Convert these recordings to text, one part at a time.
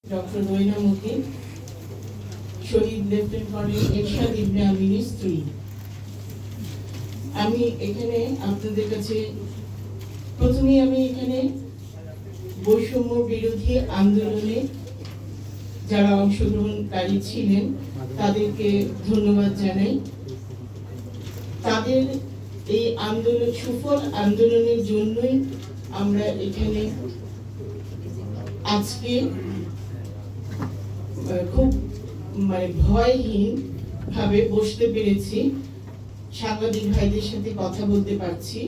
Doctor নৈনামুদ্দিন, শহীদ lieutenant colonel এরশাদ ইবনে আমিনের স্ত্রী। আমি এখানে আপনাদের কাছে প্রথমেই এখানে বৈষম্য বিরোধী আন্দোলনে যারা অংশগ্রহণকারী ছিলেন তাদেরকে ধন্যবাদ জানাই। তাদের এই আন্দোলন সুফল আন্দোলনের জন্যই আমরা এখানে আজকে খুব ভয়হীন ভাবে বসতে পেরেছি, সাংবাদিক ভাইদের সাথে কথা বলতে পারছি।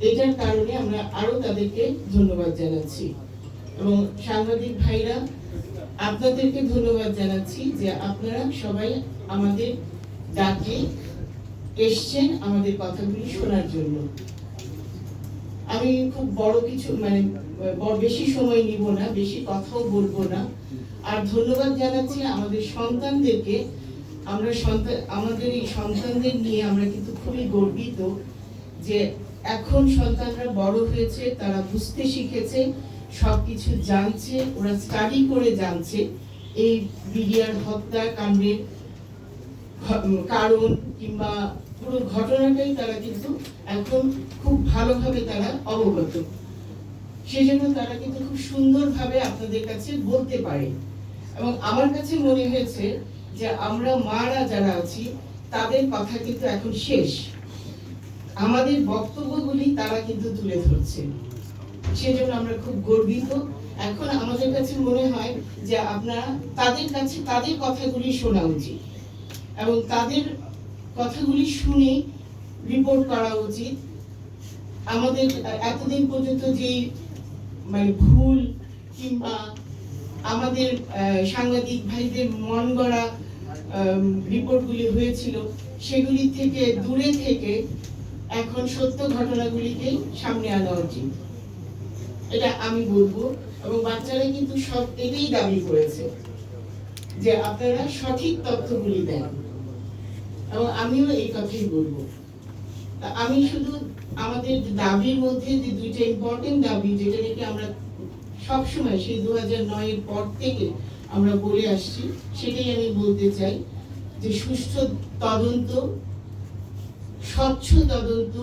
এটার কারণে আমরা আরো তাদেরকে ধন্যবাদ জানাচ্ছি এবং সাংবাদিক ভাইরা আপনাদেরকে ধন্যবাদ জানাচ্ছি যে আপনারা সবাই আমাদের ডাকে এসছেন আমাদের কথাগুলি শোনার জন্য। আমি খুব বড় কিছু বেশি সময় নিব না, বেশি কথাও বলবো না। আর ধন্যবাদ জানাচ্ছি আমাদের সন্তানদেরকে। আমাদের এই সন্তানদের নিয়ে আমরা কিন্তু খুবই গর্বিত যে এখন সন্তানরা বড় হয়েছে, তারা বুঝতে শিখেছে, সবকিছু জানছে, ওরা স্টাডি করে জানছে এই বিডিআর হত্যাকাণ্ডের কারণ কিংবা পুরো ঘটনাটাই তারা কিন্তু এখন খুব ভালোভাবে তারা অবগত। সেজন্য তারা কিন্তু খুব সুন্দরভাবে আপনাদের কাছে বলতে পারে এবং আমার কাছে মনে হয়েছে যে আমরা মারা যারা আছি তাদের কথা কিন্তু এখন শেষ, আমাদের বক্তব্যগুলি তারা কিন্তু তুলে ধরছে। সেজন্য আমরা খুব গর্বিত। এখন আমাদের কাছে মনে হয় যে আপনারা তাদের কাছে তাদের কথাগুলি শোনা উচিত এবং তাদের কথাগুলি শুনে রিপোর্ট করা উচিত। আমাদের এতদিন পর্যন্ত যে ভুল কিংবা আমাদের সাংবাদিক ভাইদের মন গড়া রিপোর্টগুলি হয়েছিল সেগুলি থেকে দূরে থেকে এখন সত্য ঘটনাগুলিকে সামনে আনা উচিত, এটা আমি বলবো। এবং বাচ্চারা কিন্তু সব এটাই দাবি করেছে যে আপনারা সঠিক তথ্যগুলি দেন এবং আমিও এই কথাই বলবো। আমি শুধু আমাদের দাবির মধ্যে যে দুইটা ইম্পর্টেন্ট দাবি, যেটা নাকি আমরা সবসময় সেই 2009 এর পর থেকে আমরা বলে আসছি, সেটাই আমি বলতে চাই যে সুষ্ঠু তদন্ত, স্বচ্ছ তদন্ত।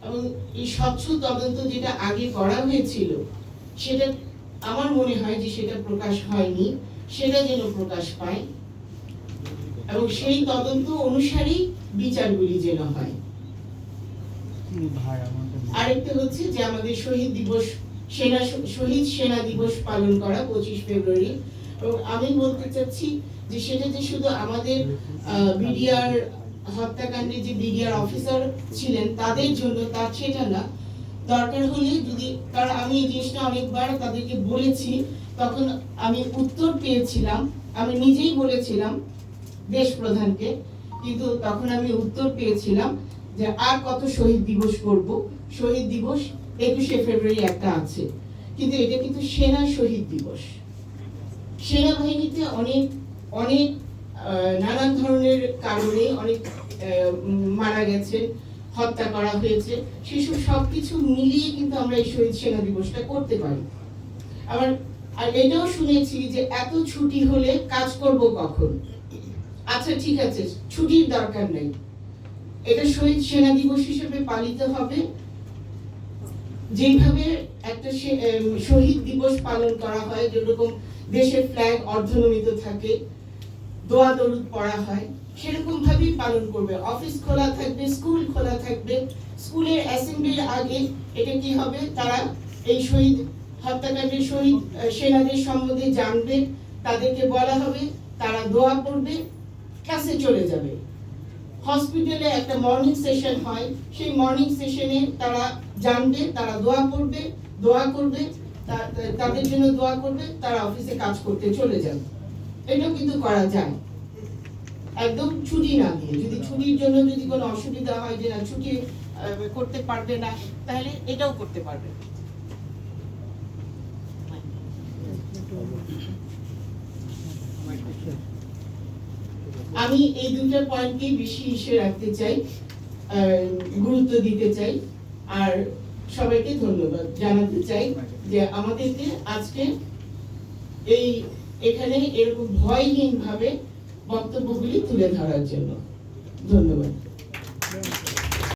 এবং এই স্বচ্ছ তদন্ত যেটা আগে করা হয়েছিল সেটা আমার মনে হয় যে সেটা প্রকাশ হয়নি, সেটা যেন প্রকাশ পায় এবং সেই তদন্ত অনুসারেই বিচারগুলি যেন হয়। আরেকটা হচ্ছে যে আমাদের শহীদ সেনা দিবস পালন করা 25 ফেব্রুয়ারি, এবং আমি বলতে চাচ্ছি যে সেটা যে শুধু আমাদের বিডিআর হত্যাকাণ্ডে যে বিডিআর অফিসার ছিলেন তাদের জন্য, তার সেটা না। দরকার হলে যদি, কারণ আমি এই জিনিসটা অনেকবার তাদেরকে বলেছি, তখন আমি উত্তর পেয়েছিলাম, আমি নিজেই বলেছিলাম দেশ প্রধানকে, কিন্তু তখন আমি উত্তর পেয়েছিলাম যে আর কত শহীদ দিবস করব, শহীদ দিবস 21শে ফেব্রুয়ারি একটা আছে, কিন্তু এটা কিন্তু সেনা শহীদ দিবস। সেনাবাহিনীতে অনেক অনেক নানান ধরনের কারণে অনেক মারা গেছে, হত্যা করা হয়েছে, সেসব সবকিছু মিলিয়ে কিন্তু আমরা এই শহীদ সেনা দিবসটা করতে পারি। আর এটাও শুনেছি যে এত ছুটি হলে কাজ করব কখন। আচ্ছা ঠিক আছে, ছুটির দরকার নেই, এটা শহীদ সেনা দিবস হিসেবে পালিত হবে। যেভাবে একটা শহীদ দিবস পালন করা হয়, যেরকম দেশের ফ্ল্যাগ অর্ধনমিত থাকে, দোয়া দরুদ পড়া হয়, সেরকম ভাবেই পালন করবে। অফিস খোলা থাকবে, স্কুল খোলা থাকবে, স্কুলের অ্যাসেম্বলির আগে এটা কি হবে, তারা এই শহীদ হত্যাকাণ্ডের শহীদ সেনাদের সম্বন্ধে জানবে, তাদেরকে বলা হবে, তারা দোয়া পড়বে, ক্লাসে চলে যাবে। হসপিটালে একটা মর্নিং সেশন হয়, সেই মর্নিং সেশনে তারা জানবে, তারা দোয়া পড়বে, দোয়া করবে, তাদের জন্য দোয়া করবে, তারা অফিসে কাজ করতে চলে যাবে। এটাও কিন্তু করা যায়, একদম ছুটি না দিয়ে। যদি ছুটির জন্য যদি কোনো অসুবিধা হয় যে না ছুটি করতে পারবে না, তাহলে এটাও করতে পারবে। আমি এই দুটো পয়েন্টকেই বেশি ইস্যু রাখতে চাই, গুরুত্ব দিতে চাই। আর সবাইকে ধন্যবাদ জানাতে চাই যে আমাদেরকে আজকে এই এখানে এরকম ভয়হীন ভাবে বক্তব্যগুলি তুলে ধরার জন্য। ধন্যবাদ।